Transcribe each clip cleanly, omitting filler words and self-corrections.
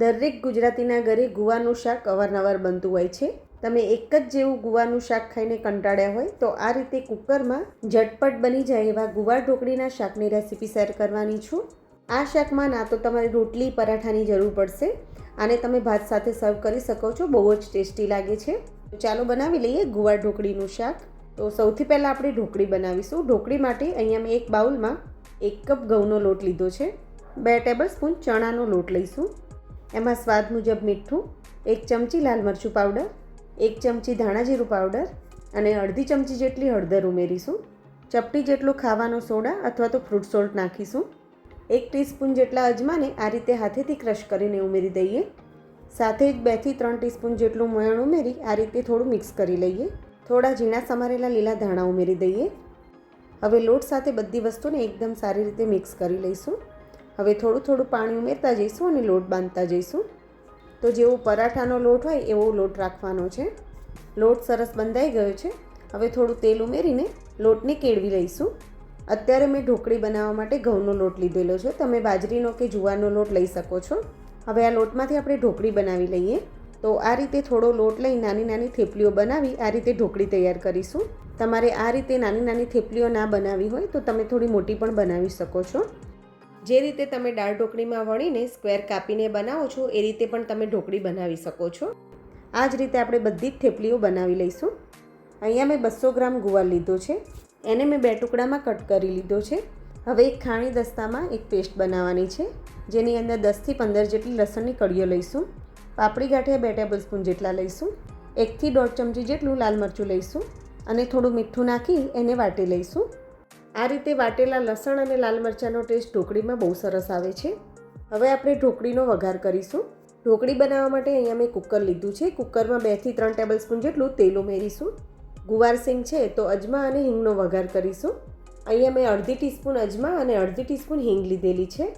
દરેક ગુજરાતીના ઘરે ગુવારનું શાક અવારનવાર બનતું હોય છે. તમે એક જ જેવું ગુવારનું શાક ખાઈને કંટાળ્યા હોય તો આ રીતે કુકરમાં ઝટપટ બની જાય એવા ગુવાર ઢોકળીના શાકની રેસીપી શેર કરવાની છું. આ શાકમાં ના તો તમારે રોટલી પરાઠાની જરૂર પડશે, આને તમે ભાત સાથે સર્વ કરી શકો છો. બહુ જ ટેસ્ટી લાગે છે. તો ચાલો બનાવી લઈએ ગુવાર ઢોકળીનું શાક. તો સૌથી પહેલાં આપણે ઢોકળી બનાવીશું. ઢોકળી માટે અહીંયા મેં એક બાઉલમાં 1 કપ ઘઉંનો લોટ લીધો છે. 2 ટેબલસ્પૂન ચણાનો લોટ લઈશું. એમાં સ્વાદ મુજબ મીઠું, 1 ચમચી લાલ મરચું પાવડર, 1 ચમચી ધાણા જીરું પાવડર અને અડધી ચમચી જેટલી હળદર ઉમેરીશું. ચપટી જેટલો ખાવાનો સોડા અથવા તો ફ્રૂટ સોલ્ટ નાખીશું. 1 ટીસ્પૂન જેટલા અજમાને આ રીતે હાથેથી ક્રશ કરીને ઉમેરી દઈએ. સાથે જ 2 થી 3 ટીસ્પૂન જેટલું મોયણ ઉમેરી આ રીતે થોડું મિક્સ કરી લઈએ. થોડા ઝીણા સમારેલા લીલા ધાણા ઉમેરી દઈએ. હવે લોટ સાથે બધી વસ્તુને એકદમ સારી રીતે મિક્સ કરી લઈશું. હવે થોડું થોડું પાણી ઉમેરતા જઈશું અને લોટ બાંધતા જઈશું. તો જેવો પરાઠાનો લોટ હોય એવો લોટ રાખવાનો છે. લોટ સરસ બંધાઈ ગયો છે. હવે થોડું તેલ ઉમેરીને લોટને કેળવી લઈશું. અત્યારે મેં ઢોકળી બનાવવા માટે ઘઉંનો લોટ લીધેલો છે. તમે બાજરીનો કે જુવારનો લોટ લઈ શકો છો. હવે આ લોટમાંથી આપણે ઢોકળી બનાવી લઈએ. તો આ રીતે થોડો લોટ લઈ નાની નાની થેપલીઓ બનાવી આ રીતે ઢોકળી તૈયાર કરીશું. તમારે આ રીતે નાની નાની થેપલીઓ ના બનાવી હોય તો તમે થોડી મોટી પણ બનાવી શકો છો. જે રીતે તમે દાળ ઢોકળીમાં વણીને સ્ક્વેર કાપીને બનાવો છો એ રીતે પણ તમે ઢોકળી બનાવી શકો છો. આ જ રીતે આપણે બધી જ થેપલીઓ બનાવી લઈશું. અહીંયા મેં 200 ગ્રામ ગુવાર લીધો છે. એને મેં 2 ટુકડામાં કટ કરી લીધો છે. હવે એક ખાણી દસ્તામાં એક પેસ્ટ બનાવવાની છે, જેની અંદર 10 થી 15 જેટલી લસણની કળીઓ લઈશું. પાપડી ગાંઠિયા 2 ટેબલસ્પૂન જેટલા લઈશું. 1 થી 1.5 ચમચી જેટલું લાલ મરચું લઈશું અને થોડું મીઠું નાખી એને વાટી લઈશું. આ રીતે વાટેલા લસણ અને લાલ મરચાંનો ટેસ્ટ ઢોકળીમાં બહુ સરસ આવે છે. હવે આપણે ઢોકળીનો વઘાર કરીશું. ઢોકળી બનાવવા માટે અહીંયા મેં કુકર લીધું છે. કુકરમાં 2 થી 3 ટેબલસ્પૂન જેટલું તેલ ઉમેરીશું. ગુવાર સિંગ છે તો અજમા અને હિંગનો વઘાર કરીશું. અહીંયા મેં અડધી ટીસ્પૂન અજમા અને અડધી ટીસ્પૂન હિંગ લીધેલી છે.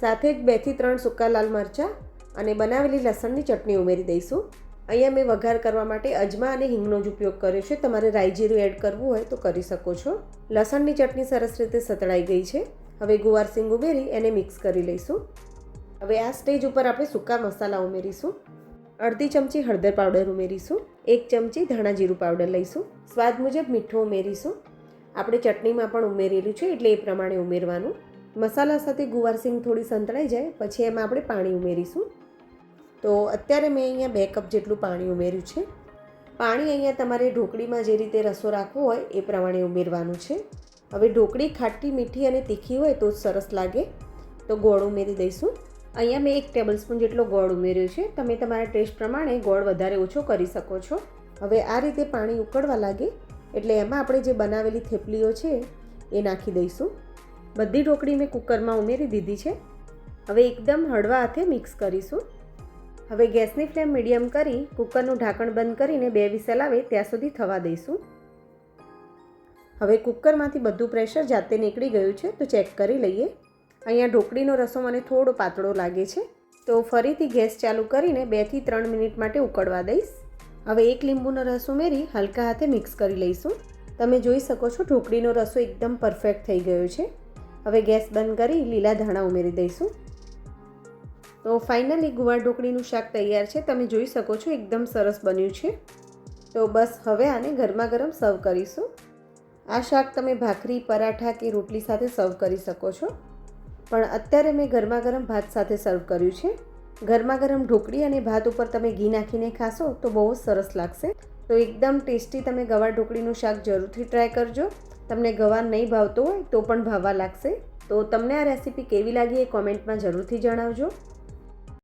સાથે જ 2 થી 3 સૂકા લાલ મરચાં અને બનાવેલી લસણની ચટણી ઉમેરી દઈશું. અહીંયા મેં વઘાર કરવા માટે અજમા અને હિંગનો જ ઉપયોગ કર્યો છે. તમારે રાઈ જીરું એડ કરવું હોય તો કરી શકો છો. લસણની ચટણી સરસ રીતે સતળાઈ ગઈ છે. હવે ગુવાર સિંગ ઉમેરી એને મિક્સ કરી લઈશું. હવે આ સ્ટેજ ઉપર આપણે સૂકા મસાલા ઉમેરીશું. અડધી ચમચી હળદર પાવડર ઉમેરીશું. 1 ચમચી ધાણા જીરું પાવડર લઈશું. સ્વાદ મુજબ મીઠું ઉમેરીશું. આપણે ચટણીમાં પણ ઉમેરેલું છે એટલે એ પ્રમાણે ઉમેરવાનું. મસાલા સાથે ગુવાર સિંગ થોડી સંતળાઈ જાય પછી એમાં આપણે પાણી ઉમેરીશું. તો અત્યારે મેં અહીંયા 2 કપ જેટલું પાણી ઉમેર્યું છે. પાણી અહીંયા તમારે ઢોકળીમાં જે રીતે રસો રાખવો હોય એ પ્રમાણે ઉમેરવાનું છે. હવે ઢોકળી ખાટી મીઠી અને તીખી હોય તો જ સરસ લાગે. તો ગોળ ઉમેરી દઈશું. અહીંયા મેં 1 ટેબલસ્પૂન જેટલો ગોળ ઉમેર્યો છે. તમે તમારા ટેસ્ટ પ્રમાણે ગોળ વધારે ઓછો કરી શકો છો. હવે આ રીતે પાણી ઉકળવા લાગે એટલે એમાં આપણે જે બનાવેલી થેપલીઓ છે એ નાખી દઈશું. બધી ઢોકળી મેં કુકરમાં ઉમેરી દીધી છે. હવે એકદમ હળવા હાથે મિક્સ કરીશું. હવે ગેસની ફ્લેમ મીડિયમ કરી કુકરનું ઢાંકણ બંધ કરીને 2 વિસલ આવે ત્યાં સુધી થવા દઈશું. હવે કુકરમાંથી બધું પ્રેશર જાતે નીકળી ગયું છે તો ચેક કરી લઈએ. અહીંયા ઢોકળીનો રસો મને થોડો પાતળો લાગે છે તો ફરીથી ગેસ ચાલુ કરીને 2 થી 3 મિનિટ માટે ઉકળવા દઈશ. હવે 1 લીંબુનો રસ ઉમેરી હલકા હાથે મિક્સ કરી લઈશું. તમે જોઈ શકો છો ઢોકળીનો રસો એકદમ પરફેક્ટ થઈ ગયો છે. હવે ગેસ બંધ કરી લીલા ધાણા ઉમેરી દઈશું. તો ફાઇનલી ગુવાર ઢોકળીનું શાક તૈયાર છે. તમે જોઈ શકો છો એકદમ સરસ બન્યું છે. તો બસ હવે આને ગરમા ગરમ સર્વ કરીશું. આ શાક તમે ભાખરી, પરાઠા કે રોટલી સાથે સર્વ કરી શકો છો. પણ અત્યારે મેં ગરમા ગરમ ભાત સાથે સર્વ કર્યું છે. ગરમા ગરમ ઢોકળી અને ભાત ઉપર તમે ઘી નાખીને ખાશો તો બહુ જ સરસ લાગશે. તો એકદમ ટેસ્ટી તમે ગવાર ઢોકળીનું શાક જરૂરથી ટ્રાય કરજો. તમને ગવાર નહીં ભાવતો હોય તો પણ ભાવવા લાગશે. તો તમને આ રેસીપી કેવી લાગી એ કોમેન્ટમાં જરૂરથી જણાવજો.